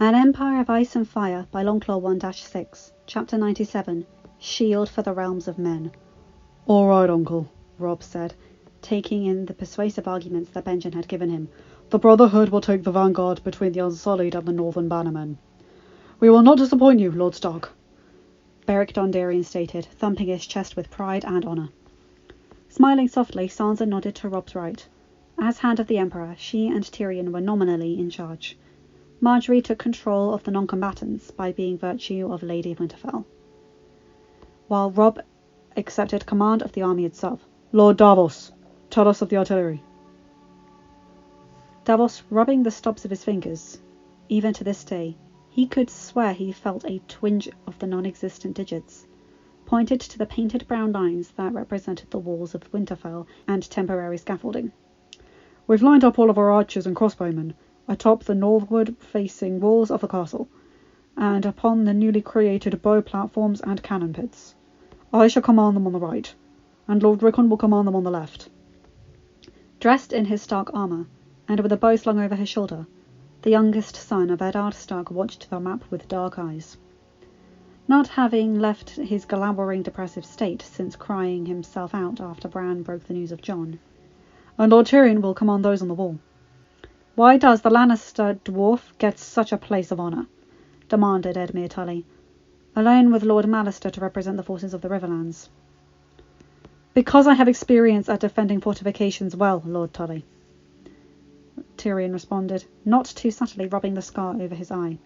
An Empire of Ice and Fire by Longclaw 1-6, Chapter 97, Shield for the Realms of Men. All right, Uncle, Rob said, taking in the persuasive arguments that Benjen had given him. The Brotherhood will take the vanguard between the Unsullied and the Northern Bannermen. We will not disappoint you, Lord Stark, Beric Dondarrion stated, thumping his chest with pride and honour. Smiling softly, Sansa nodded to Rob's right. As Hand of the Emperor, she and Tyrion were nominally in charge. Marjorie took control of the non-combatants by being virtue of Lady of Winterfell, while Rob accepted command of the army itself. Lord Davos, tell us of the artillery. Davos, rubbing the stops of his fingers. Even to this day, he could swear he felt a twinge of the non-existent digits, pointed to the painted brown lines that represented the walls of Winterfell and temporary scaffolding. We've lined up all of our archers and crossbowmen atop the northward-facing walls of the castle, and upon the newly created bow platforms and cannon pits. I shall command them on the right, and Lord Rickon will command them on the left. Dressed in his Stark armour, and with a bow slung over his shoulder, the youngest son of Eddard Stark watched the map with dark eyes. Not having left his glowering, depressive state since crying himself out after Bran broke the news of Jon. And Lord Tyrion will command those on the wall. Why does the Lannister dwarf get such a place of honour? Demanded Edmure Tully, alone with Lord Mallister to represent the forces of the Riverlands. Because I have experience at defending fortifications well, Lord Tully, Tyrion responded, not too subtly rubbing the scar over his eye.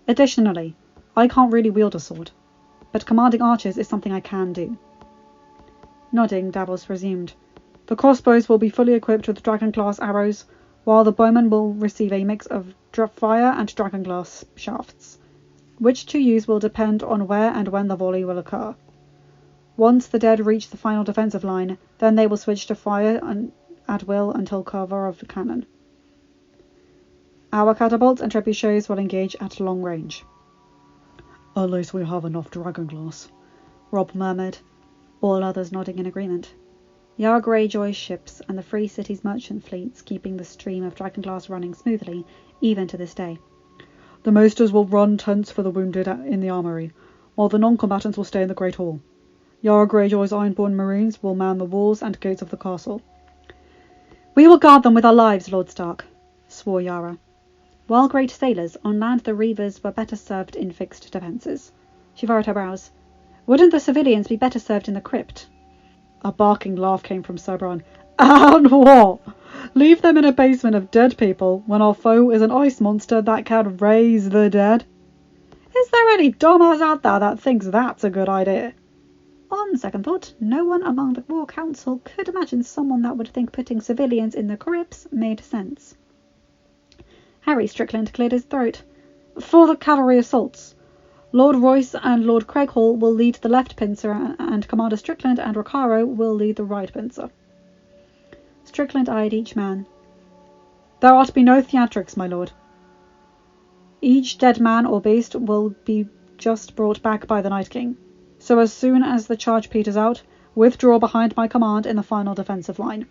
Additionally, I can't really wield a sword, but commanding archers is something I can do. Nodding, Davos resumed. The crossbows will be fully equipped with dragon-glass arrows, while the bowmen will receive a mix of fire and dragonglass shafts. Which to use will depend on where and when the volley will occur. Once the dead reach the final defensive line, then they will switch to fire at will until cover of the cannon. Our catapults and trebuchets will engage at long range. At least we have enough dragonglass, Rob murmured, all others nodding in agreement. Yara Greyjoy's ships and the Free City's merchant fleets keeping the stream of dragonglass running smoothly, even to this day. The Maesters will run tents for the wounded in the armory, while the non-combatants will stay in the Great Hall. Yara Greyjoy's Ironborn Marines will man the walls and gates of the castle. We will guard them with our lives, Lord Stark, swore Yara. While great sailors, on land the Reavers were better served in fixed defences. She furrowed her brows. Wouldn't the civilians be better served in the crypt? A barking laugh came from Sir Bran. And what? Leave them in a basement of dead people when our foe is an ice monster that can raise the dead? Is there any dumbass out there that thinks that's a good idea? On second thought, no one among the War Council could imagine someone that would think putting civilians in the crypts made sense. Harry Strickland cleared his throat. For the cavalry assaults, Lord Royce and Lord Craighall will lead the left pincer, and Commander Strickland and Roccaro will lead the right pincer. Strickland eyed each man. There are to be no theatrics, my lord. Each dead man or beast will be just brought back by the Night King. So as soon as the charge peters out, withdraw behind my command in the final defensive line.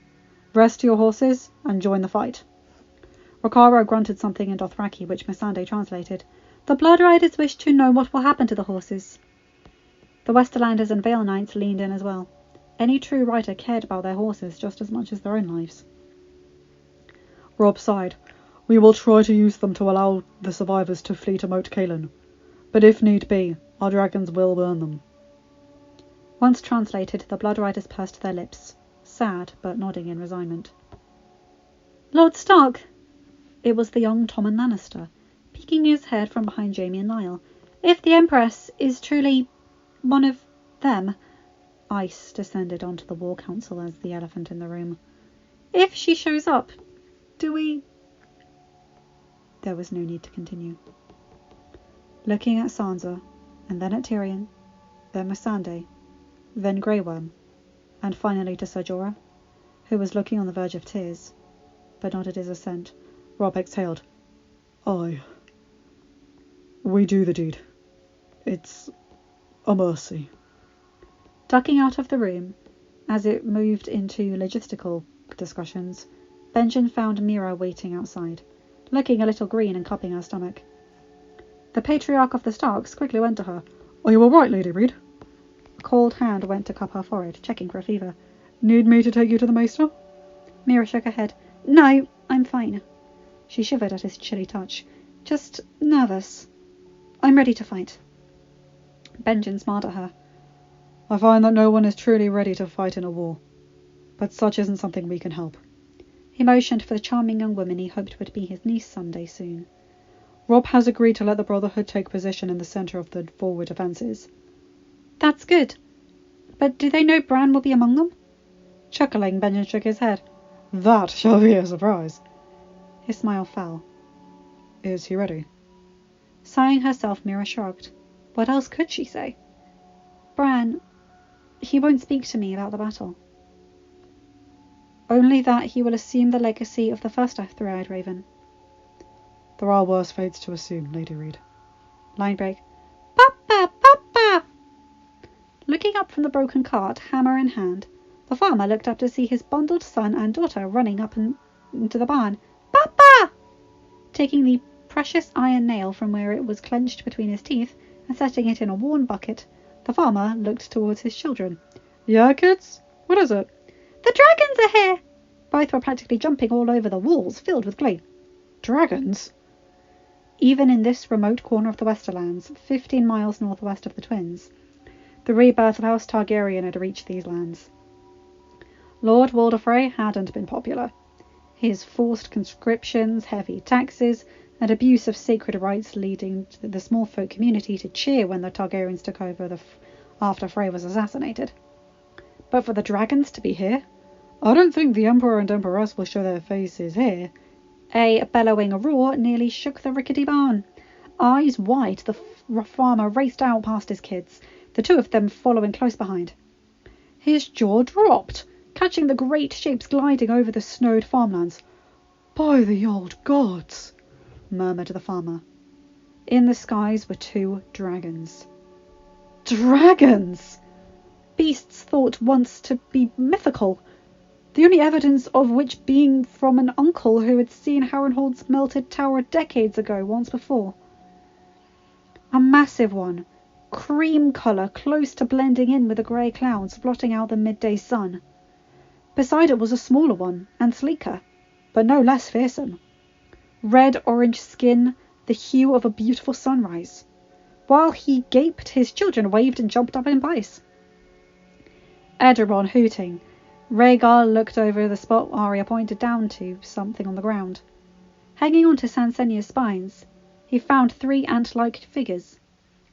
Rest your horses and join the fight. Roccaro grunted something in Dothraki, which Missandei translated. The Blood Riders wish to know what will happen to the horses. The Westerlanders and Vale Knights leaned in as well. Any true rider cared about their horses just as much as their own lives. Rob sighed. We will try to use them to allow the survivors to flee to Moat Cailin, but if need be, our dragons will burn them. Once translated, the Blood Riders pursed their lips, sad but nodding in resignment. Lord Stark! It was the young Tommen Lannister, peeking his head from behind Jaime and Lyle. If the Empress is truly one of them... Ice descended onto the War Council as the elephant in the room. If she shows up, do we... There was no need to continue. Looking at Sansa, and then at Tyrion, then Missandei, then Grey Worm, and finally to Ser Jorah, who was looking on the verge of tears, but nodded his assent, Rob exhaled. Aye. We do the deed. It's a mercy. Ducking out of the room, as it moved into logistical discussions, Benjen found Mira waiting outside, looking a little green and cupping her stomach. The patriarch of the Starks quickly went to her. Are you all right, Lady Reed? A cold hand went to cup her forehead, checking for a fever. Need me to take you to the maester? Mira shook her head. No, I'm fine. She shivered at his chilly touch. Just nervous. I'm ready to fight. Benjen smiled at her. I find that no one is truly ready to fight in a war, but such isn't something we can help. He motioned for the charming young woman he hoped would be his niece someday soon. Robb has agreed to let the Brotherhood take position in the centre of the forward defences. That's good. But do they know Bran will be among them? Chuckling, Benjen shook his head. That shall be a surprise. His smile fell. Is he ready? Sighing herself, Mira shrugged. What else could she say? Bran, he won't speak to me about the battle. Only that he will assume the legacy of the first three-eyed raven. There are worse fates to assume, Lady Reed. Line break. Papa, Papa! Looking up from the broken cart, hammer in hand, the farmer looked up to see his bundled son and daughter running up into the barn. Papa! Taking the precious iron nail from where it was clenched between his teeth and setting it in a worn bucket, the farmer looked towards his children. Yeah, kids? What is it? The dragons are here! Both were practically jumping all over the walls, filled with glee. Dragons? Even in this remote corner of the Westerlands, 15 miles northwest of the Twins, the rebirth of House Targaryen had reached these lands. Lord Walder Frey hadn't been popular. His forced conscriptions, heavy taxes, and abuse of sacred rites leading the small folk community to cheer when the Targaryens took over after Frey was assassinated. But for the dragons to be here? I don't think the Emperor and Empress will show their faces here. A bellowing roar nearly shook the rickety barn. Eyes wide, the farmer raced out past his kids, the two of them following close behind. His jaw dropped, catching the great shapes gliding over the snowed farmlands. By the old gods, murmured the farmer. In the skies were two dragons. Dragons! Beasts thought once to be mythical, the only evidence of which being from an uncle who had seen Harrenhal's melted tower decades ago once before. A massive one, cream colour, close to blending in with the grey clouds blotting out the midday sun. Beside it was a smaller one, and sleeker, but no less fearsome. Red-orange skin, the hue of a beautiful sunrise. While he gaped, his children waved and jumped up in place. Edaron hooting, Rhaegar looked over the spot Arya pointed down to something on the ground. Hanging on to Sansenya's spines, he found 3 ant-like figures,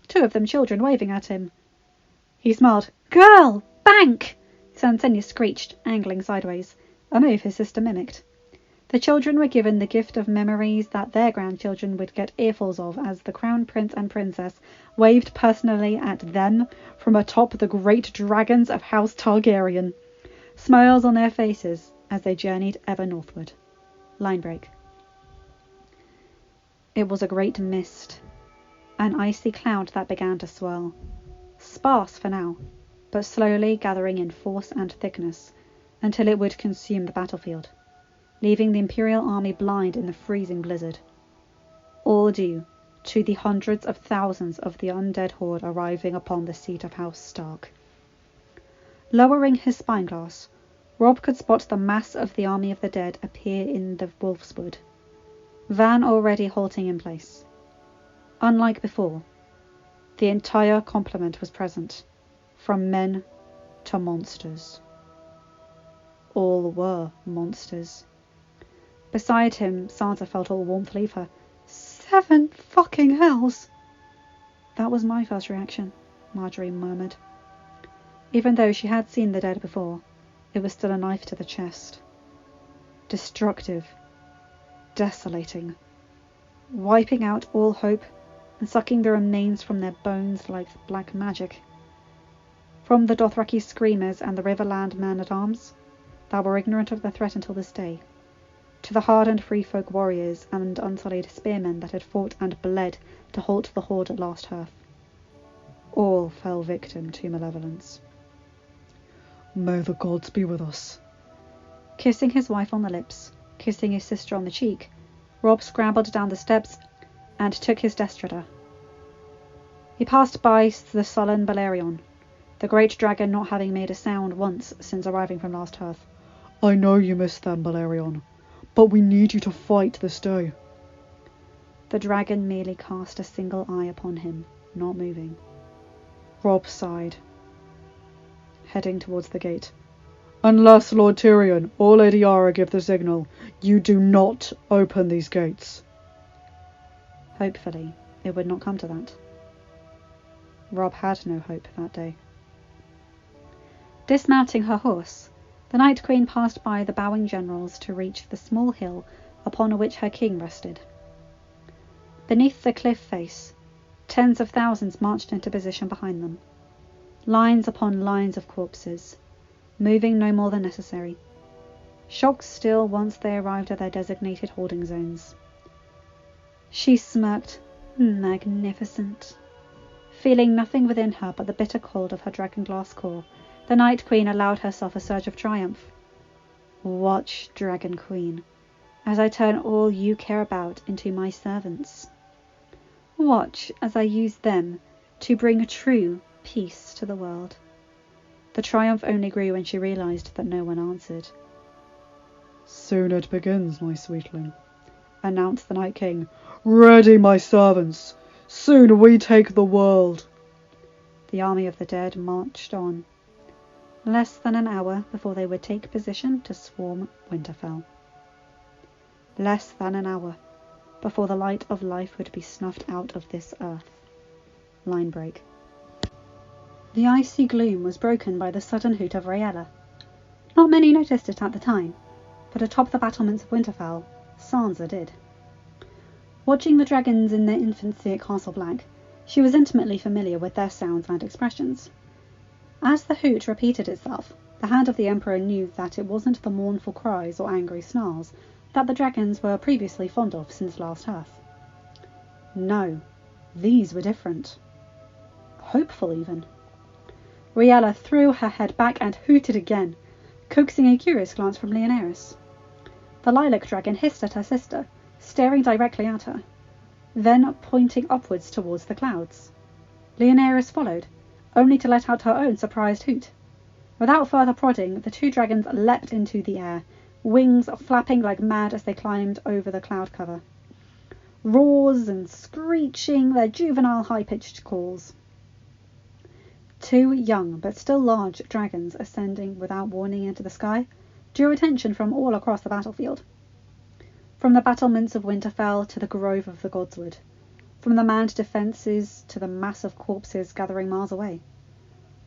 2 of them children waving at him. He smiled. Girl! Bank! Sansenya screeched, angling sideways, a move his sister mimicked. The children were given the gift of memories that their grandchildren would get earfuls of as the Crown Prince and Princess waved personally at them from atop the great dragons of House Targaryen, smiles on their faces as they journeyed ever northward. Line break. It was a great mist, an icy cloud that began to swirl, sparse for now, but slowly gathering in force and thickness until it would consume the battlefield, leaving the Imperial army blind in the freezing blizzard. All due to the hundreds of thousands of the undead horde arriving upon the seat of House Stark. Lowering his spyglass, Robb could spot the mass of the army of the dead appear in the Wolfswood, Van already halting in place. Unlike before, the entire complement was present, from men to monsters. All were monsters. Beside him, Sansa felt all warmth leave her. 7 fucking hells! That was my first reaction, Marjorie murmured. Even though she had seen the dead before, it was still a knife to the chest. Destructive. Desolating. Wiping out all hope and sucking the remains from their bones like black magic. From the Dothraki screamers and the Riverland men-at-arms that were ignorant of the threat until this day, to the hardened free-folk warriors and unsullied spearmen that had fought and bled to halt the horde at last hearth. All fell victim to malevolence. May the gods be with us. Kissing his wife on the lips, kissing his sister on the cheek, Robb scrambled down the steps and took his destrider, He passed by the sullen Balerion, the great dragon not having made a sound once since arriving from last hearth. I know you miss them, Balerion, but we need you to fight this day. The dragon merely cast a single eye upon him, not moving. Rob sighed, heading towards the gate. Unless Lord Tyrion or Lady Yara give the signal, you do not open these gates. Hopefully, it would not come to that. Rob had no hope that day. Dismounting her horse, the Night Queen passed by the bowing generals to reach the small hill upon which her king rested. Beneath the cliff face, tens of thousands marched into position behind them. Lines upon lines of corpses, moving no more than necessary. Shocked still once they arrived at their designated holding zones. She smirked, magnificent. Feeling nothing within her but the bitter cold of her dragonglass core, the Night Queen allowed herself a surge of triumph. Watch, Dragon Queen, as I turn all you care about into my servants. Watch as I use them to bring true peace to the world. The triumph only grew when she realized that no one answered. Soon it begins, my sweetling, announced the Night King. Ready, my servants. Soon we take the world. The army of the dead marched on. Less than an hour before they would take position to swarm Winterfell. Less than an hour before the light of life would be snuffed out of this earth. Line break. The icy gloom was broken by the sudden hoot of Rhaella. Not many noticed it at the time, but atop the battlements of Winterfell, Sansa did. Watching the dragons in their infancy at Castle Black, she was intimately familiar with their sounds and expressions. As the hoot repeated itself, the hand of the Emperor knew that it wasn't the mournful cries or angry snarls that the dragons were previously fond of since last hearth. No, these were different. Hopeful, even. Rhaella threw her head back and hooted again, coaxing a curious glance from Lyonera. The lilac dragon hissed at her sister, staring directly at her, then pointing upwards towards the clouds. Lyonera followed, only to let out her own surprised hoot. Without further prodding, the two dragons leapt into the air, wings flapping like mad as they climbed over the cloud cover. Roars and screeching their juvenile high-pitched calls. Two young but still large dragons ascending without warning into the sky drew attention from all across the battlefield. From the battlements of Winterfell to the grove of the Godswood, from the manned defences to the mass of corpses gathering miles away,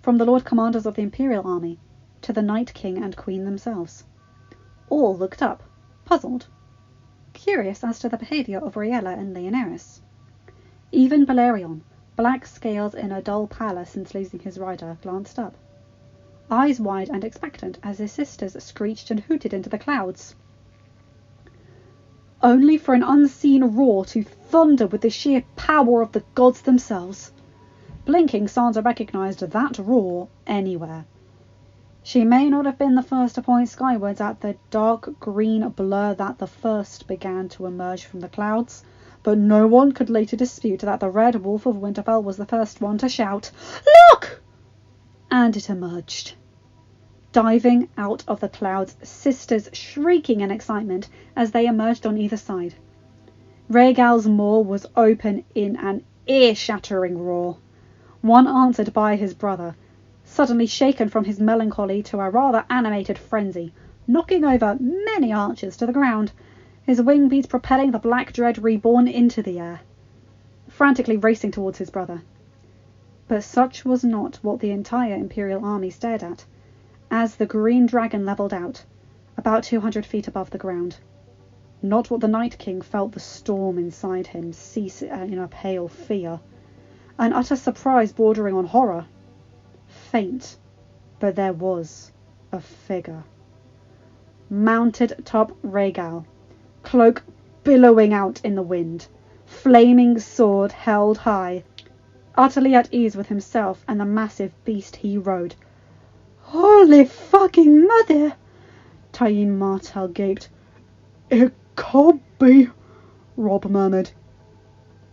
from the Lord Commanders of the Imperial Army to the Night King and Queen themselves. All looked up, puzzled, curious as to the behaviour of Rhaella and Lyonera. Even Balerion, black scales in a dull pallor since losing his rider, glanced up, eyes wide and expectant as his sisters screeched and hooted into the clouds, only for an unseen roar to thunder with the sheer power of the gods themselves. Blinking, Sansa recognised that roar anywhere. She may not have been the first to point skywards at the dark green blur that the first began to emerge from the clouds, but no one could later dispute that the Red Wolf of Winterfell was the first one to shout, "Look!" And it emerged. Diving out of the clouds, sisters shrieking in excitement as they emerged on either side. Rhaegal's maw was open in an ear-shattering roar. One answered by his brother, suddenly shaken from his melancholy to a rather animated frenzy, knocking over many archers to the ground, his wing beats propelling the Black Dread Reborn into the air, frantically racing towards his brother. But such was not what the entire Imperial army stared at, as the green dragon levelled out, about 200 feet above the ground. Not what the Night King felt the storm inside him cease in a pale fear, an utter surprise bordering on horror. Faint, but there was a figure. Mounted atop Rhaegal, cloak billowing out in the wind, flaming sword held high, utterly at ease with himself and the massive beast he rode. "Holy fucking mother!" Tyene Martell gaped. "It can't be," Robb murmured.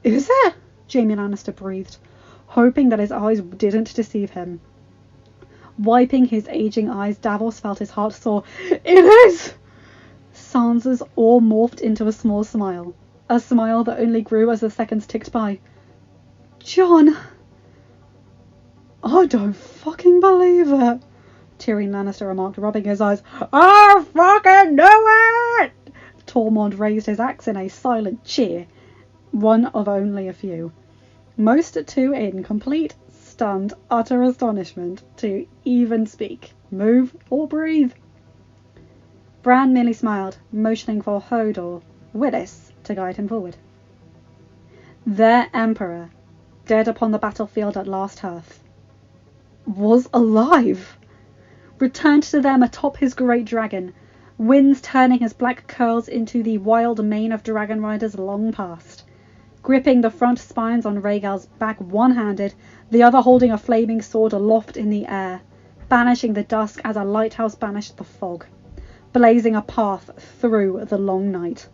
"Is it?" Jaime Lannister breathed. hoping that his eyes didn't deceive him. Wiping his aging eyes, Davos felt his heart soar. It is! Sansa's awe morphed into a small smile. A smile that only grew as the seconds ticked by. Jon! I don't fucking believe it, Tyrion Lannister remarked, rubbing his eyes. I fucking knew it! Tormund raised his axe in a silent cheer, one of only a few. Most too in complete, stunned, utter astonishment to even speak, move, or breathe. Bran merely smiled, motioning for Hodor, Willis, to guide him forward. Their emperor, dead upon the battlefield at Last Hearth, was alive, returned to them atop his great dragon, winds turning his black curls into the wild mane of dragon riders long past, gripping the front spines on Rhaegal's back one-handed, the other holding a flaming sword aloft in the air, banishing the dusk as a lighthouse banished the fog, blazing a path through the long night.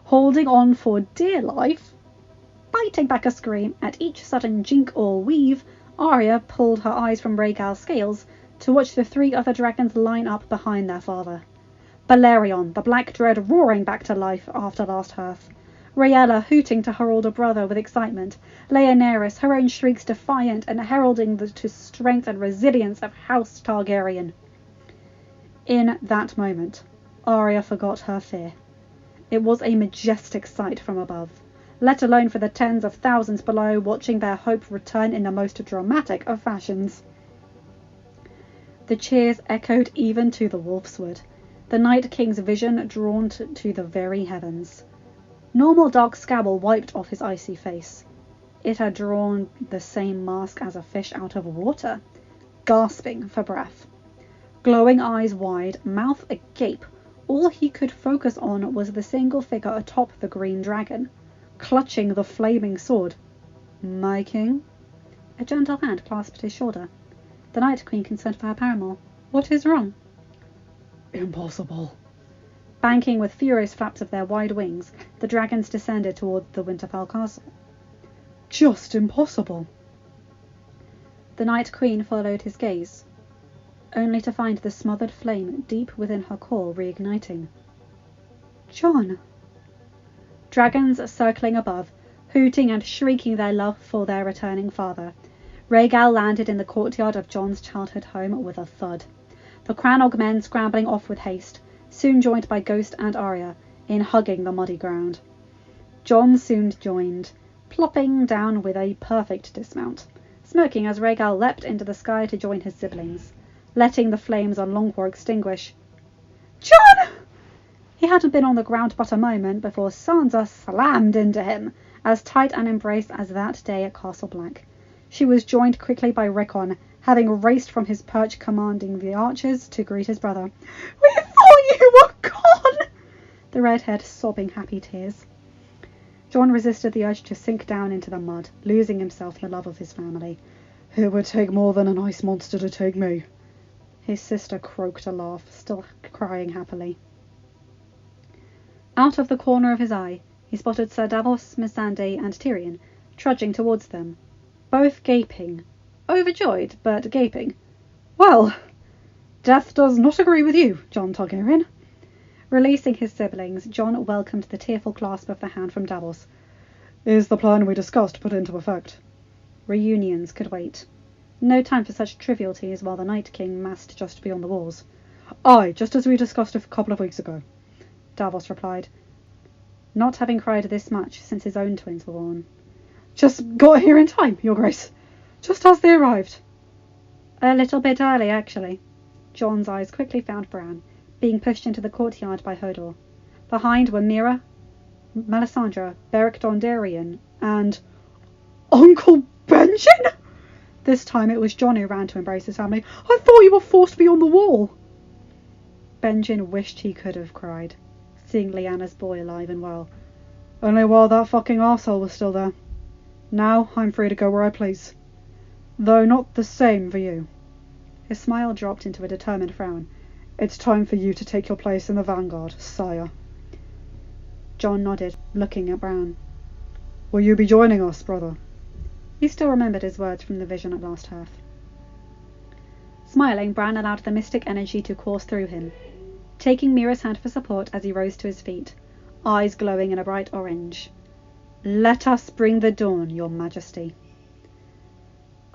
Holding on for dear life, biting back a scream at each sudden jink or weave, Arya pulled her eyes from Rhaegal's scales to watch the three other dragons line up behind their father. Balerion, the Black Dread, roaring back to life after Last Hearth. Rhaella hooting to her older brother with excitement. Rhaenyra, her own shrieks defiant and heralding the strength and resilience of House Targaryen. In that moment, Arya forgot her fear. It was a majestic sight from above, let alone for the tens of thousands below watching their hope return in the most dramatic of fashions. The cheers echoed even to the Wolfswood, the Night King's vision drawn to the very heavens. Normal dark scowl wiped off his icy face. It had drawn the same mask as a fish out of water, gasping for breath. Glowing eyes wide, mouth agape, all he could focus on was the single figure atop the green dragon, clutching the flaming sword. My king? A gentle hand clasped his shoulder. The Night Queen concerned for her paramour. What is wrong? Impossible. Banking with furious flaps of their wide wings, the dragons descended toward the Winterfell castle. Just impossible. The Night Queen followed his gaze, only to find the smothered flame deep within her core reigniting. Jon! Dragons circling above, hooting and shrieking their love for their returning father. Rhaegal landed in the courtyard of Jon's childhood home with a thud. The Crannog men scrambling off with haste, soon joined by Ghost and Arya, in hugging the muddy ground. Jon soon joined, plopping down with a perfect dismount, smirking as Rhaegal leapt into the sky to join his siblings, letting the flames on Longclaw extinguish. Jon! He hadn't been on the ground but a moment before Sansa slammed into him, as tight an embrace as that day at Castle Black. She was joined quickly by Rickon, having raced from his perch commanding the archers to greet his brother. We thought you were gone! The redhead sobbing happy tears. Jon resisted the urge to sink down into the mud, losing himself in the love of his family. It would take more than an ice monster to take me. His sister croaked a laugh, still crying happily. Out of the corner of his eye, he spotted Sir Davos, Missandei, and Tyrion, trudging towards them, both gaping. Overjoyed, but gaping. Well, death does not agree with you, Jon Targaryen. Releasing his siblings, Jon welcomed the tearful clasp of the hand from Davos. Is the plan we discussed put into effect? Reunions could wait. No time for such trivialities while the Night King massed just beyond the walls. Aye, just as we discussed a couple of weeks ago, Davos replied, not having cried this much since his own twins were born. Just got here in time, Your Grace. Just as they arrived. A little bit early, actually. Jon's eyes quickly found Bran, being pushed into the courtyard by Hodor. Behind were Mira, Melisandre, Beric Dondarrion, and Uncle Benjen? This time it was Jon who ran to embrace his family. I thought you were forced beyond the wall. Benjen wished he could have cried, seeing Lyanna's boy alive and well. Only while that fucking arsehole was still there. Now I'm free to go where I please. Though not the same for you. His smile dropped into a determined frown. It's time for you to take your place in the vanguard, sire. Jon nodded, looking at Bran. Will you be joining us, brother? He still remembered his words from the vision at last hearth. Smiling, Bran allowed the mystic energy to course through him, taking Mira's hand for support as he rose to his feet, eyes glowing in a bright orange. "Let us bring the dawn, your majesty."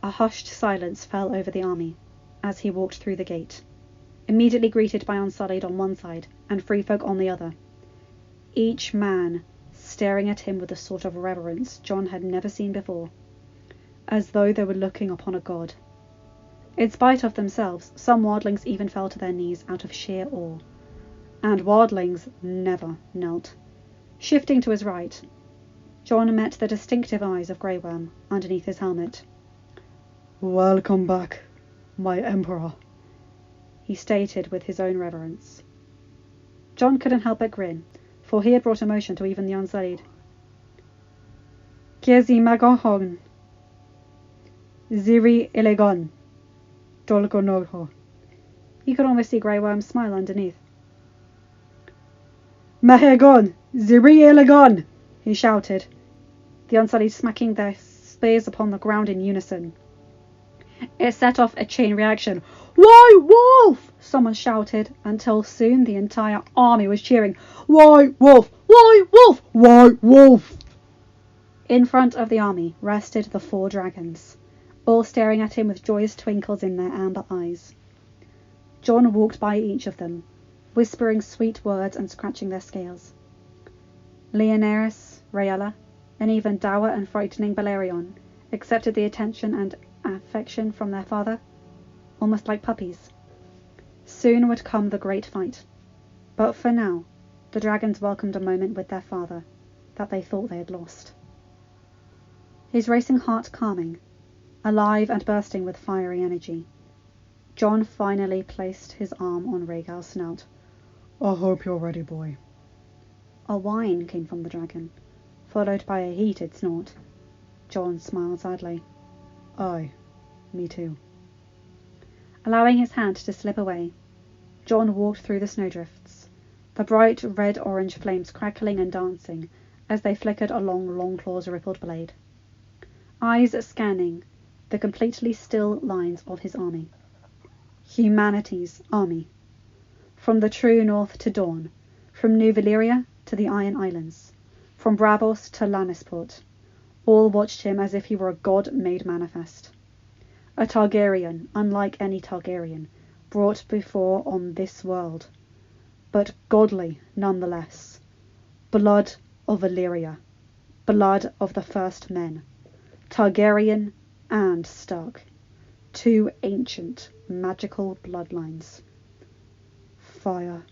A hushed silence fell over the army as he walked through the gate, immediately greeted by Unsullied on one side and Free Folk on the other, each man staring at him with a sort of reverence Jon had never seen before, as though they were looking upon a god. In spite of themselves, some wildlings even fell to their knees out of sheer awe, and wildlings never knelt. Shifting to his right, Jon met the distinctive eyes of Grey Worm underneath his helmet. "Welcome back, my Emperor," he stated with his own reverence. Jon couldn't help but grin, for he had brought emotion to even the Unsullied. "Kiesi magohon, ziri elegon, dolgonoho." He could almost see Grey Worm's smile underneath. "Mahegon, ziri elegon," he shouted, the Unsullied smacking their spears upon the ground in unison. It set off a chain reaction. "White Wolf!" someone shouted, until soon the entire army was cheering, "White Wolf! White Wolf! White Wolf!" In front of the army rested the 4 dragons, all staring at him with joyous twinkles in their amber eyes. Jon walked by each of them, whispering sweet words and scratching their scales. Leonaris, Rhaella, and even dour and frightening Balerion accepted the attention and affection from their father, almost like puppies. Soon would come the great fight, but for now the dragons welcomed a moment with their father that they thought they had lost. His racing heart calming, alive and bursting with fiery energy, Jon finally placed his arm on Rhaegal's snout. "I hope you're ready, boy." A whine came from the dragon, followed by a heated snort. Jon smiled sadly. "Aye, me too." Allowing his hand to slip away, Jon walked through the snowdrifts, the bright red-orange flames crackling and dancing as they flickered along Longclaw's rippled blade, eyes scanning the completely still lines of his army. Humanity's army. From the true north to Dorne, from New Valyria to the Iron Islands, from Braavos to Lannisport, all watched him as if he were a god made manifest. A Targaryen, unlike any Targaryen, brought before on this world, but godly nonetheless. Blood of Valyria, blood of the first men, Targaryen and Stark, 2 ancient magical bloodlines. Fire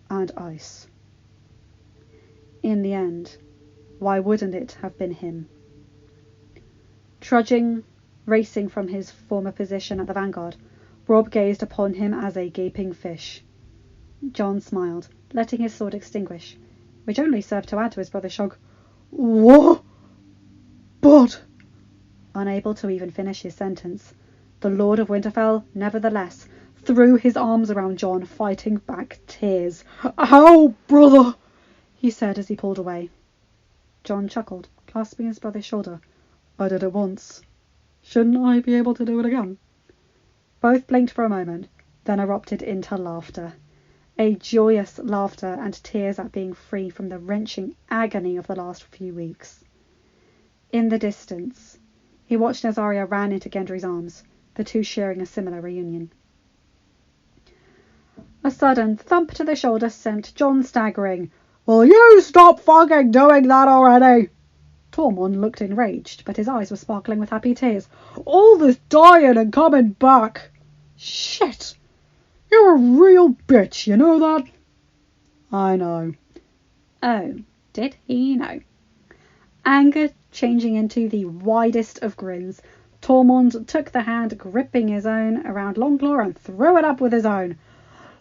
and ice. In the end, why wouldn't it have been him? Trudging, racing from his former position at the vanguard, Robb gazed upon him as a gaping fish. Jon smiled, letting his sword extinguish, which only served to add to his brother's shock. "What? But—" Unable to even finish his sentence, the Lord of Winterfell, nevertheless, threw his arms around Jon, fighting back tears. "How, brother?" he said as he pulled away. Jon chuckled, clasping his brother's shoulder. "I did it once. Shouldn't I be able to do it again?" Both blinked for a moment, then erupted into laughter. A joyous laughter and tears at being free from the wrenching agony of the last few weeks. In the distance, he watched as Arya ran into Gendry's arms, the two sharing a similar reunion. A sudden thump to the shoulder sent Jon staggering. "Will you stop fucking doing that already?" Tormund looked enraged, but his eyes were sparkling with happy tears. "All this dying and coming back. Shit. You're a real bitch, you know that?" "I know." Oh, did he know? Anger changing into the widest of grins, Tormund took the hand gripping his own around Longclaw and threw it up with his own.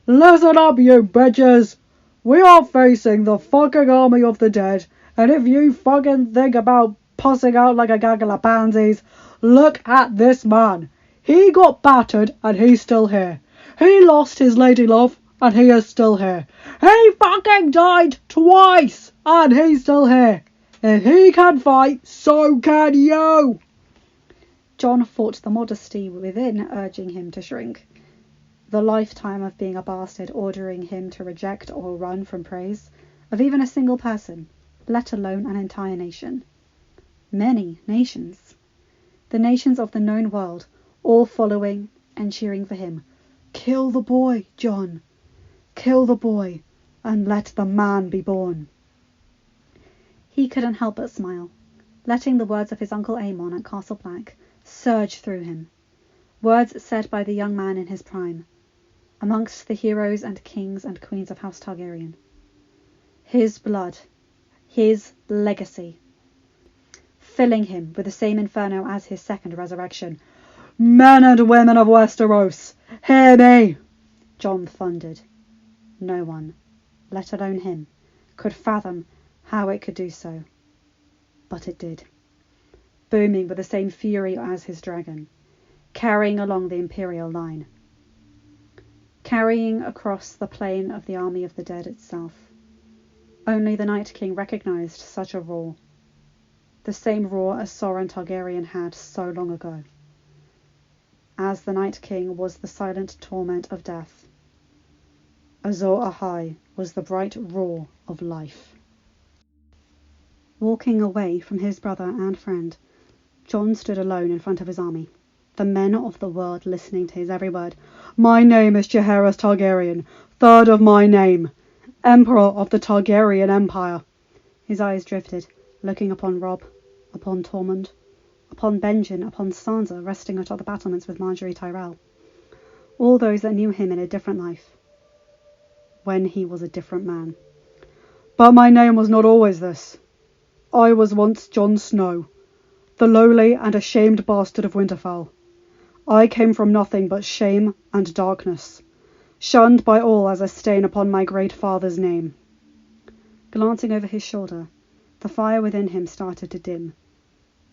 "Listen up, you bitches. We are facing the fucking army of the dead, and if you fucking think about pussing out like a gaggle of pansies, look at this man. He got battered and he's still here. He lost his lady love and he is still here. He fucking died twice and he's still here. If he can fight, so can you." John fought the modesty within, urging him to shrink. The lifetime of being a bastard ordering him to reject or run from praise of even a single person, let alone an entire nation. Many nations. The nations of the known world, all following and cheering for him. Kill the boy, John. Kill the boy, and let the man be born. He couldn't help but smile, letting the words of his Uncle Aemon at Castle Black surge through him. Words said by the young man in his prime, amongst the heroes and kings and queens of House Targaryen. His blood, his legacy, filling him with the same inferno as his second resurrection. Men and women of Westeros, hear me! John thundered. No one, let alone him, could fathom how it could do so. But it did, booming with the same fury as his dragon, carrying along the imperial line, carrying across the plain of the army of the dead itself. Only the Night King recognized such a roar, the same roar as Soren Targaryen had so long ago. As the Night King was the silent torment of death, Azor Ahai was the bright roar of life. Walking away from his brother and friend, John stood alone in front of his army, the men of the world listening to his every word. My name is Jaehaerys Targaryen, third of my name, Emperor of the Targaryen Empire. His eyes drifted, looking upon Robb, upon Tormund, upon Benjen, upon Sansa resting atop the battlements with Marjorie Tyrell. All those that knew him in a different life, when he was a different man. But my name was not always this. I was once Jon Snow, the lowly and ashamed bastard of Winterfell. I came from nothing but shame and darkness, shunned by all as a stain upon my great father's name. Glancing over his shoulder, the fire within him started to dim,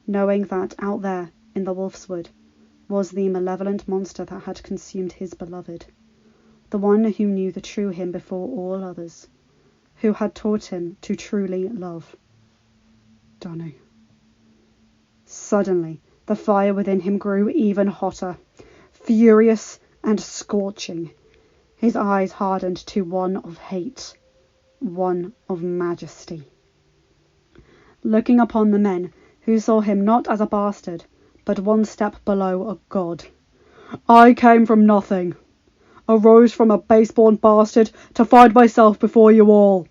knowing that out there in the Wolf's Wood was the malevolent monster that had consumed his beloved, the one who knew the true him before all others, who had taught him to truly love. Danu. Suddenly, the fire within him grew even hotter, furious and scorching. His eyes hardened to one of hate, one of majesty. Looking upon the men who saw him not as a bastard, but one step below a god. I came from nothing, arose from a base-born bastard to find myself before you all,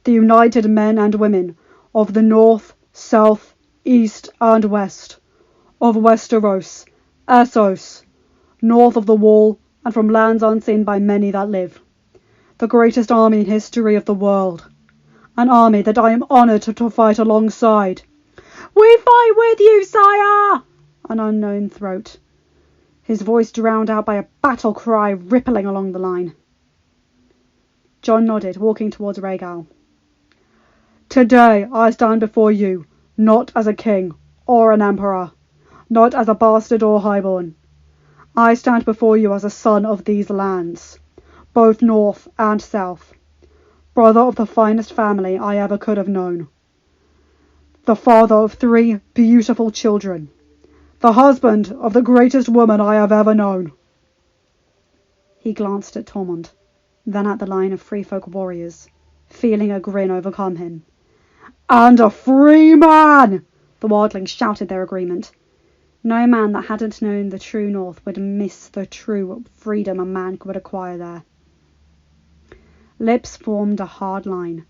the united men and women of the north, south, east and west, of Westeros, Essos, north of the wall and from lands unseen by many that live, the greatest army in history of the world, an army that I am honoured to fight alongside. We fight with you, sire! An unknown throat, his voice drowned out by a battle cry rippling along the line. John nodded, walking towards Rhaegal. Today I stand before you, not as a king or an emperor, not as a bastard or highborn. I stand before you as a son of these lands, both north and south, brother of the finest family I ever could have known, the father of 3 beautiful children, the husband of the greatest woman I have ever known. He glanced at Tormund, then at the line of free folk warriors, feeling a grin overcome him. And a free man! The wildlings shouted their agreement. No man that hadn't known the true north would miss the true freedom a man would acquire there. Lips formed a hard line.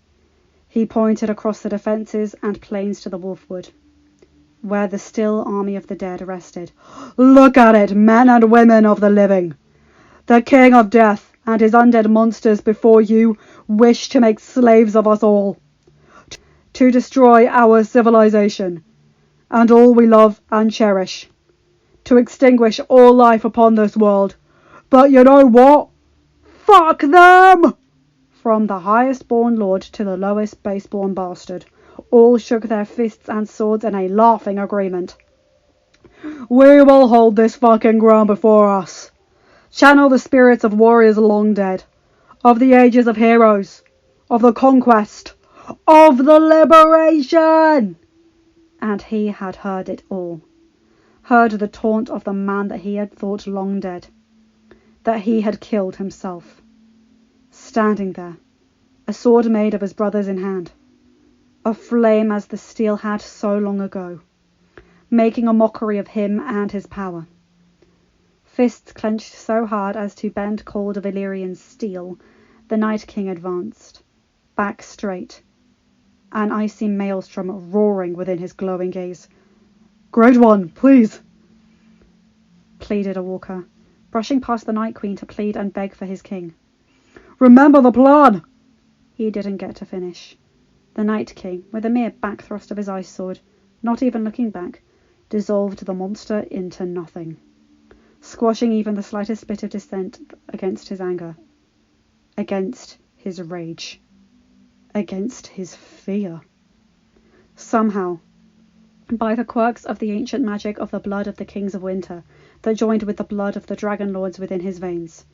He pointed across the defences and plains to the Wolfwood, where the still army of the dead rested. Look at it, men and women of the living. The king of death and his undead monsters before you wish to make slaves of us all, to destroy our civilization and all we love and cherish, to extinguish all life upon this world. But you know what? Fuck them! From the highest born lord to the lowest base-born bastard, all shook their fists and swords in a laughing agreement. We will hold this fucking ground before us. Channel the spirits of warriors long dead, of the ages of heroes, of the conquest, of the liberation. And he had heard it all, heard the taunt of the man that he had thought long dead, that he had killed himself. Standing there, a sword made of his brother's in hand, aflame as the steel had so long ago, making a mockery of him and his power. Fists clenched so hard as to bend cold Valyrian steel, the Night King advanced, back straight, an icy maelstrom roaring within his glowing gaze. "Great One, please!" pleaded a walker, brushing past the Night Queen to plead and beg for his king. "Remember the plan!" He didn't get to finish. The Night King, with a mere back thrust of his ice sword, not even looking back, dissolved the monster into nothing, squashing even the slightest bit of dissent against his anger, against his rage, against his fear. Somehow, by the quirks of the ancient magic of the blood of the Kings of Winter that joined with the blood of the Dragon Lords within his veins,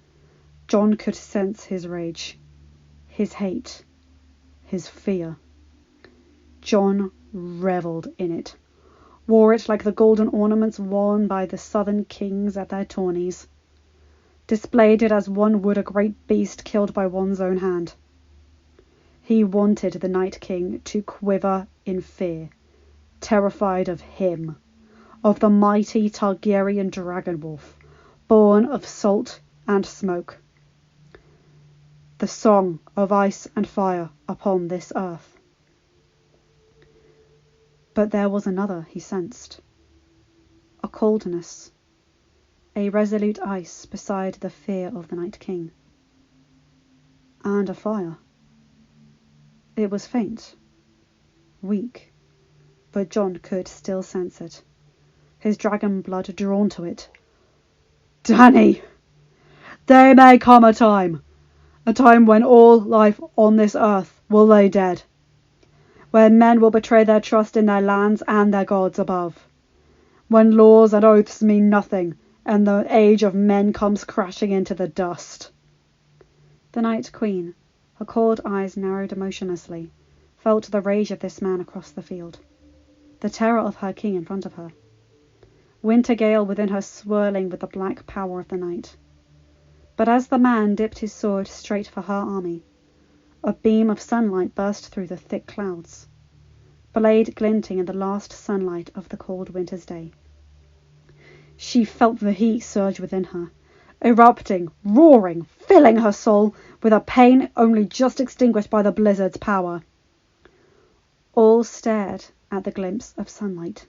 Jon could sense his rage, his hate, his fear. Jon revelled in it, wore it like the golden ornaments worn by the southern kings at their tourneys, displayed it as one would a great beast killed by one's own hand. He wanted the Night King to quiver in fear, terrified of him, of the mighty Targaryen dragon wolf, born of salt and smoke. The song of ice and fire upon this earth. But there was another he sensed, a coldness, a resolute ice beside the fear of the Night King, and a fire. It was faint, weak, but Jon could still sense it, his dragon blood drawn to it. "Dany, there may come a time when all life on this earth will lay dead, when men will betray their trust in their lands and their gods above, when laws and oaths mean nothing, and the age of men comes crashing into the dust." The Night Queen, her cold eyes narrowed emotionlessly, felt the rage of this man across the field, the terror of her king in front of her, winter gale within her swirling with the black power of the night. But as the man dipped his sword straight for her army, a beam of sunlight burst through the thick clouds, blade glinting in the last sunlight of the cold winter's day. She felt the heat surge within her, erupting, roaring, filling her soul with a pain only just extinguished by the blizzard's power. All stared at the glimpse of sunlight,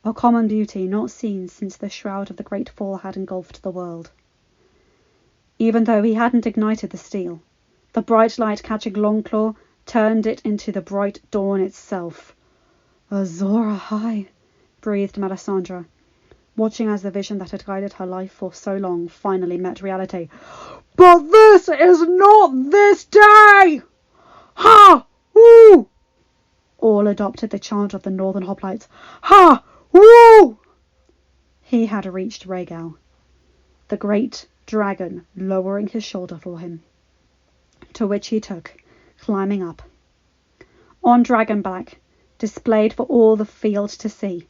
a common beauty not seen since the shroud of the Great Fall had engulfed the world. Even though he hadn't ignited the steel, the bright light catching Longclaw turned it into the bright dawn itself. "Azor Ahai," breathed Melisandre, watching as the vision that had guided her life for so long finally met reality. "But this is not this day! Ha! Woo!" All adopted the chant of the Northern Hoplites. "Ha! Woo!" He had reached Rhaegal, the great dragon lowering his shoulder for him, to which he took, climbing up. On dragonback, displayed for all the field to see.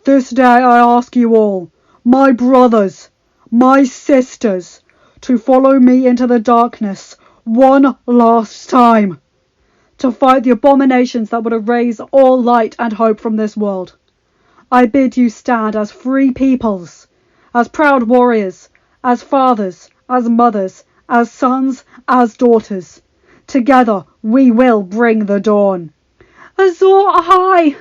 "This day I ask you all, my brothers, my sisters, to follow me into the darkness one last time, to fight the abominations that would erase all light and hope from this world. I bid you stand as free peoples, as proud warriors, as fathers, as mothers, as sons, as daughters. Together we will bring the dawn." "Azor Ahai!"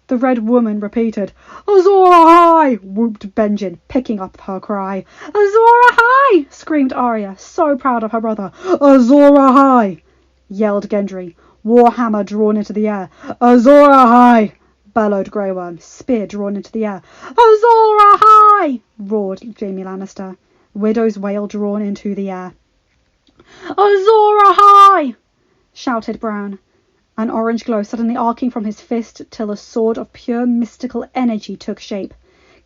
the Red Woman repeated. "Azor Ahai!" whooped Benjen, picking up her cry. "Azor Ahai!" screamed Arya, so proud of her brother. "Azor Ahai!" yelled Gendry, warhammer drawn into the air. "Azor Ahai!" bellowed Grey Worm, spear drawn into the air. "Azor Ahai!" roared Jaime Lannister, widow's wail drawn into the air. "Azor Ahai!" shouted Bran, an orange glow suddenly arcing from his fist till a sword of pure mystical energy took shape,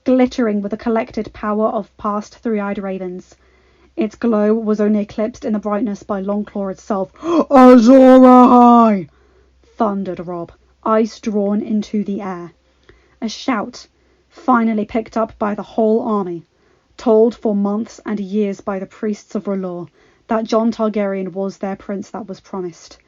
glittering with the collected power of past three-eyed ravens. Its glow was only eclipsed in the brightness by Longclaw itself. "Azor Ahai!" thundered Robb, ice drawn into the air. A shout, finally picked up by the whole army, told for months and years by the priests of R'hllor that Jon Targaryen was their prince that was promised,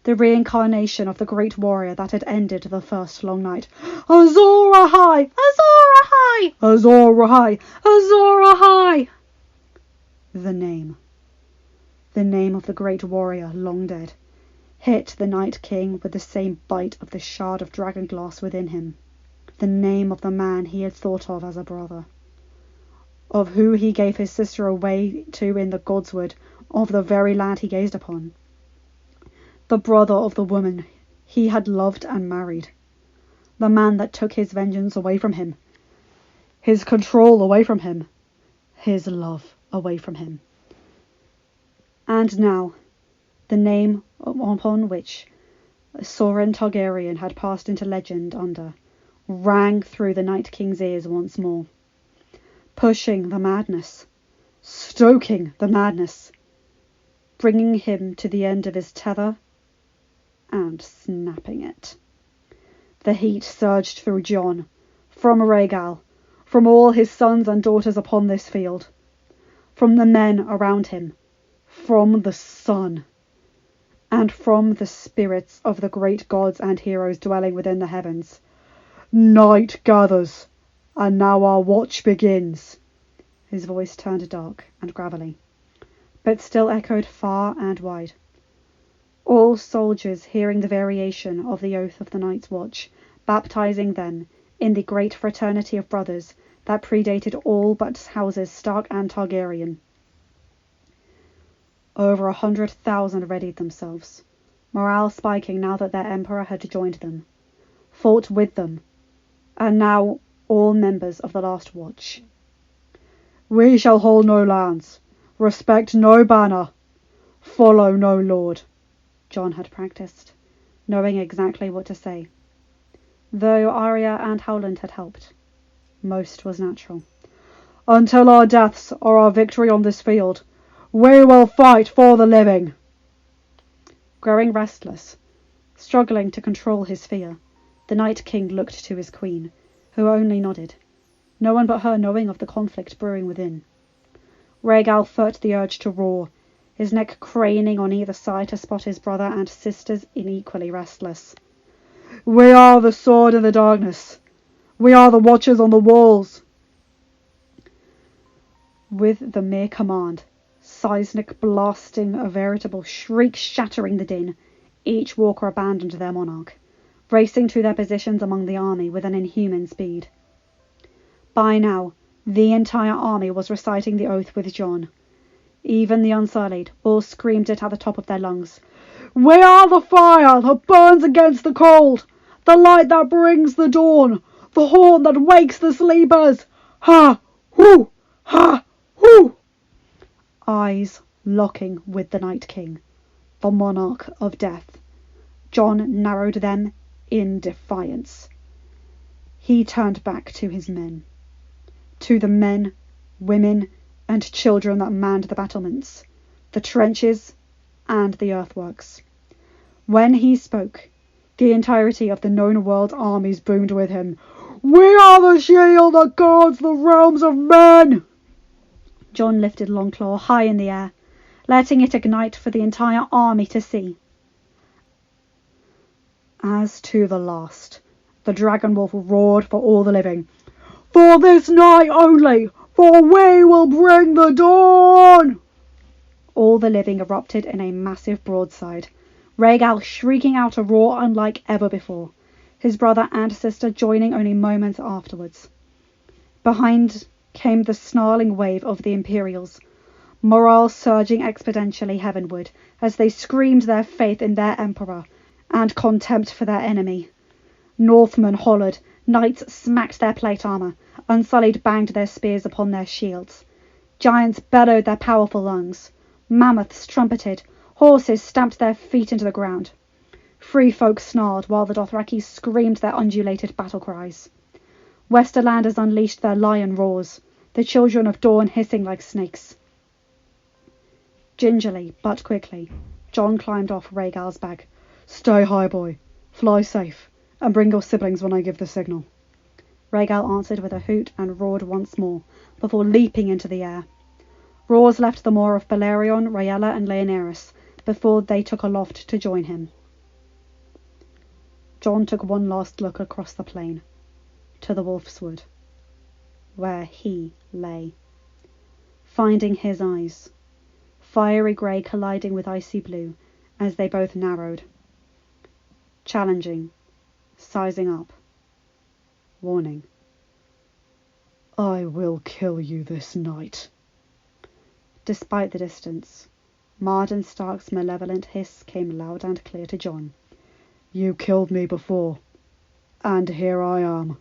the reincarnation of the great warrior that had ended the first long night. Azor Ahai! Azor Ahai! Azor Ahai! Azor Ahai! The name of the great warrior long dead, hit the Night King with the same bite of the shard of dragonglass within him. The name of the man he had thought of as a brother, of who he gave his sister away to in the Godswood, of the very lad he gazed upon. The brother of the woman he had loved and married. The man that took his vengeance away from him, his control away from him, his love away from him. And now, the name upon which Soren Targaryen had passed into legend under rang through the Night King's ears once more, pushing the madness, stoking the madness, bringing him to the end of his tether and snapping it. The heat surged through Jon, from Rhaegal, from all his sons and daughters upon this field, from the men around him, from the sun, and from the spirits of the great gods and heroes dwelling within the heavens. Night gathers, and now our watch begins. His voice turned dark and gravelly, but still echoed far and wide. All soldiers hearing the variation of the oath of the Night's Watch, baptizing them in the great fraternity of brothers that predated all but houses Stark and Targaryen. Over 100,000 readied themselves, morale spiking now that their emperor had joined them, fought with them, and now all members of the Last Watch. We shall hold no lands, respect no banner, follow no lord, Jon had practiced, knowing exactly what to say. Though Arya and Howland had helped, most was natural. Until our deaths or our victory on this field, we will fight for the living. Growing restless, struggling to control his fear, the Night King looked to his queen, who only nodded, no one but her knowing of the conflict brewing within. Rhaegal felt the urge to roar, his neck craning on either side to spot his brother and sisters equally restless. We are the sword in the darkness. We are the watchers on the walls. With the mere command, seismic blasting a veritable shriek shattering the din, each walker abandoned their monarch, racing to their positions among the army with an inhuman speed. By now, the entire army was reciting the oath with Jon. Even the unsullied all screamed it at the top of their lungs. We are the fire that burns against the cold, the light that brings the dawn, the horn that wakes the sleepers. Ha! Hoo! Ha! Hoo! Eyes locking with the Night King, the monarch of death, Jon narrowed them in defiance. He turned back to his men, to the men, women, and children that manned the battlements, the trenches, and the earthworks. When he spoke, the entirety of the known world armies boomed with him. We are the shield that guards the realms of men! Jon lifted Longclaw high in the air, letting it ignite for the entire army to see. As to the last, the dragon wolf roared for all the living. For this night only, for we will bring the dawn! All the living erupted in a massive broadside, Rhaegal shrieking out a roar unlike ever before, his brother and sister joining only moments afterwards. Behind came the snarling wave of the Imperials, morale surging exponentially heavenward as they screamed their faith in their emperor and contempt for their enemy. Northmen hollered, knights smacked their plate armour, unsullied banged their spears upon their shields. Giants bellowed their powerful lungs, mammoths trumpeted, horses stamped their feet into the ground. Free folk snarled while the Dothraki screamed their undulated battle cries. Westerlanders unleashed their lion roars, the children of dawn hissing like snakes. Gingerly, but quickly, Jon climbed off Rhaegal's back. Stay high, boy. Fly safe, and bring your siblings when I give the signal. Rhaegal answered with a hoot and roared once more, before leaping into the air. Roars left the moor of Balerion, Rhaella and Rhaenyra before they took aloft to join him. Jon took one last look across the plain, to the Wolf's Wood, where he lay, finding his eyes, fiery grey colliding with icy blue as they both narrowed, challenging, sizing up, warning. I will kill you this night. Despite the distance, Marden Stark's malevolent hiss came loud and clear to Jon. You killed me before, and here I am,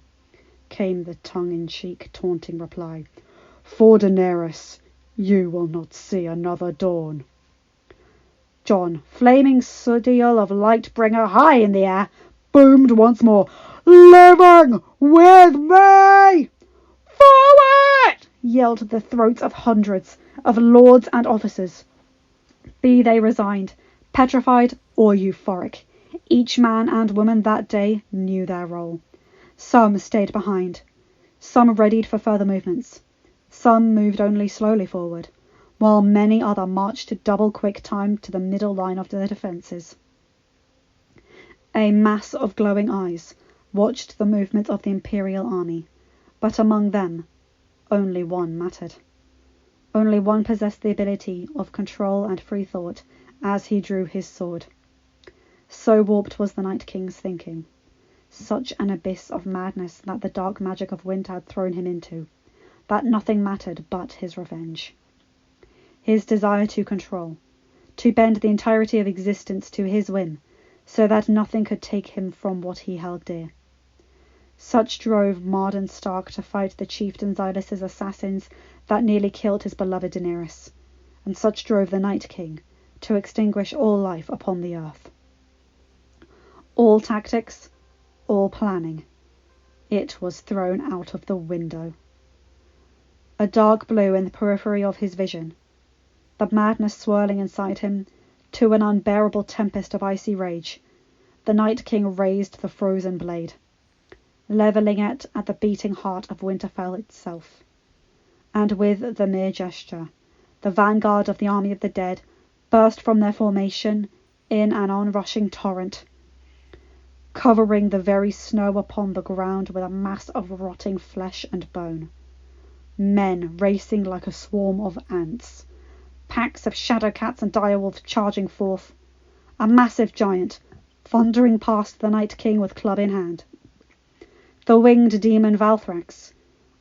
came the tongue-in-cheek, taunting reply. For Daenerys, you will not see another dawn. Jon, flaming steel of Lightbringer high in the air, boomed once more. Living with me! Forward! Yelled the throats of hundreds of lords and officers. Be they resigned, petrified, or euphoric, each man and woman that day knew their role. Some stayed behind, some readied for further movements, some moved only slowly forward, while many other marched to double quick time to the middle line of the defences. A mass of glowing eyes watched the movement of the Imperial army, but among them only one mattered. Only one possessed the ability of control and free thought as he drew his sword. So warped was the Night King's thinking, such an abyss of madness that the dark magic of wind had thrown him into, that nothing mattered but his revenge. His desire to control, to bend the entirety of existence to his whim, so that nothing could take him from what he held dear. Such drove Marden Stark to fight the chieftain Xylis' assassins that nearly killed his beloved Daenerys, and such drove the Night King to extinguish all life upon the earth. All tactics, all planning, it was thrown out of the window. A dark blue in the periphery of his vision, the madness swirling inside him to an unbearable tempest of icy rage, the Night King raised the frozen blade, levelling it at the beating heart of Winterfell itself. And with the mere gesture, the vanguard of the army of the dead burst from their formation in an onrushing torrent, covering the very snow upon the ground with a mass of rotting flesh and bone. Men racing like a swarm of ants, packs of shadow cats and direwolves charging forth, a massive giant thundering past the Night King with club in hand. The winged demon Valthrax,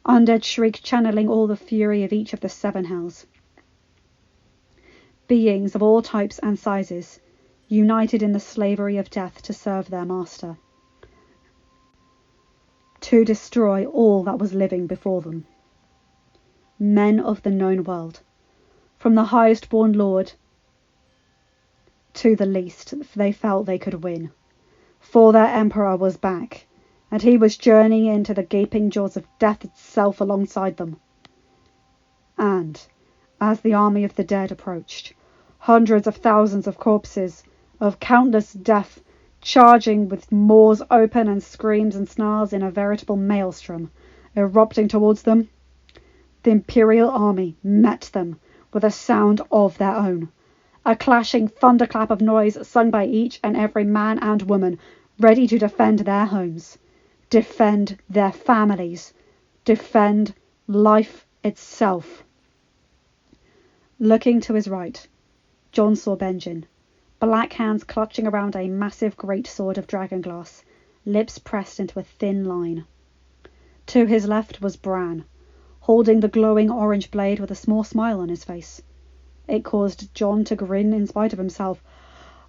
undead Shriek channeling all the fury of each of the seven hells. Beings of all types and sizes, united in the slavery of death to serve their master, to destroy all that was living before them. Men of the known world, from the highest born lord to the least, they felt they could win, for their emperor was back, and he was journeying into the gaping jaws of death itself alongside them. And, as the army of the dead approached, hundreds of thousands of corpses, of countless death, charging with maws open and screams and snarls in a veritable maelstrom, erupting towards them, the Imperial army met them with a sound of their own, a clashing thunderclap of noise sung by each and every man and woman ready to defend their homes, defend their families, defend life itself. Looking to his right, Jon saw Benjen, black hands clutching around a massive great sword of dragonglass, lips pressed into a thin line. To his left was Bran, holding the glowing orange blade with a small smile on his face. It caused Jon to grin in spite of himself.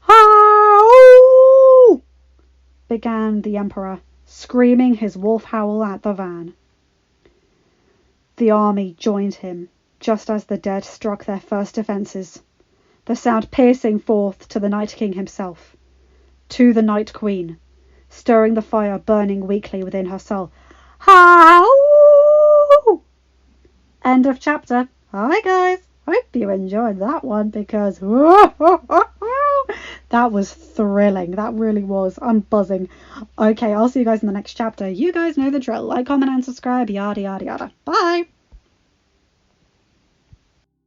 "Howl!" began the Emperor, screaming his wolf howl at the van. The army joined him, just as the dead struck their first defences, the sound piercing forth to the Night King himself, to the Night Queen, stirring the fire burning weakly within her soul. Howl! End of chapter. Hi guys, hope you enjoyed that one, because That was thrilling. That really was. I'm buzzing. Okay, I'll see you guys in the next chapter. You guys know the drill. Like, comment, and subscribe. Yada, yada, yada. Bye.